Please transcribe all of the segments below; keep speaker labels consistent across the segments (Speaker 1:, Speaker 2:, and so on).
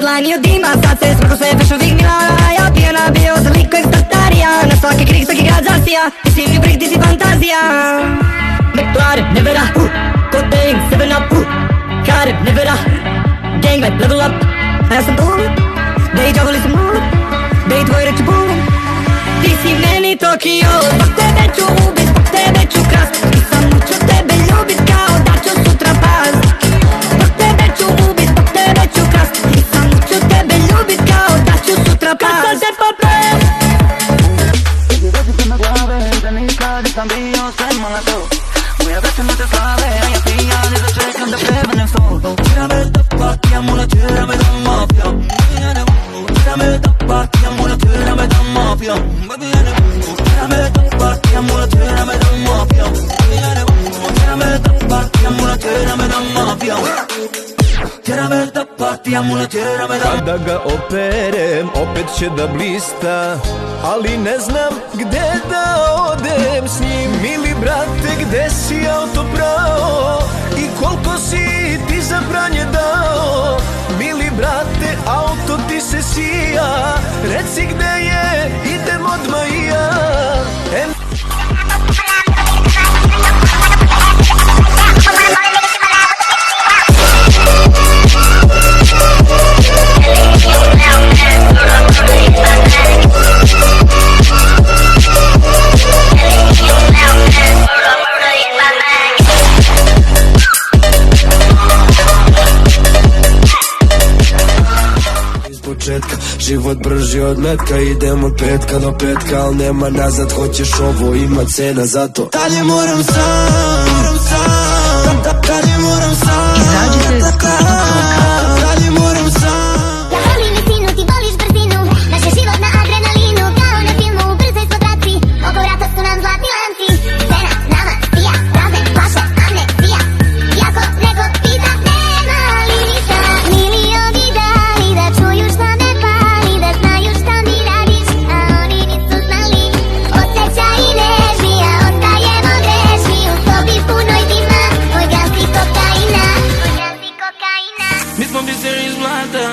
Speaker 1: дланью дима, саце смрку sve fešu vignila. Ja pijena bio za liko iz Tartarija. Na svaki krik, svaki grad zasija. Ti si mi brik, ti si fantazija. McLaren, never up, codeine, 7 up, Karim, never up, gangbang, level up. A ja sam tu, da i džavoli sam mol, da i tvoj reći bol. Ti si meni Tokio, zbog tebe ću ubit, zbog tebe ću krast. Nisam učio tebe ljubit kao da ću sutra past. Zbog tebe ću ubit, zbog tebe ću krast. Nisam učio tebe ljubit kao da ću sutra past. Kad sam te poplet
Speaker 2: me glave, da nikad nisam bio sve mlato. Moja večer me te slave, a ja pijan i da čekam da prevrnem stol. Tjera me da partijam, ona tjera me da mafijam. Tjera me da partijam, ona tjera me da mafijam. Tjera me da partijam, ona tjera me da mafijam. Tjera me da partijam, ona tjera me da mafijam. Tjera me da partijam, ona tjera me da.
Speaker 3: Kada ga operem, opet će da blista, ali ne znam gde da odem s njim. Mili brate, gde si auto prao i koliko si ti za pranje dao? Mili brate, auto ti se sija, reci gde je, idem odmah i ja.
Speaker 4: Život brži od metka, idem od petka do petka, al nema nazad, hoćeš ovo, ima cena za to. Dalje moram sam, dalje moram sam.
Speaker 5: Izađite iz klubnog zvuka.
Speaker 4: Dalje moram sam.
Speaker 6: Ja volim visinu, ti voliš brzinu. Naš je život na adrenalinu, kao na filmu, brzo ispod traci. Oko vrata su nam zlatni lanci. Cena nama spija, razne vaše amnezija. Iako neko pita, nema limita. Milioni dali da čuju šta me pali, da znaju šta mi radiš, a oni nisu znali. Osjećaj nežni, a ostajemo grešni. U sobi punoj dima, moj granski kokaina.
Speaker 2: Mi smo biseri iz blata,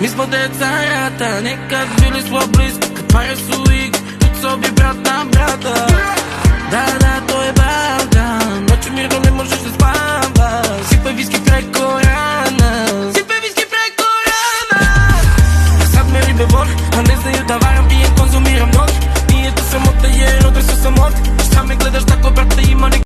Speaker 2: mi smo deca rata. Nekad bili smo bliski, kad pare su igre, u sobi brat na brata. Da, to je Balkan, noću mirno ne možeš da spavaš. Sipaj viski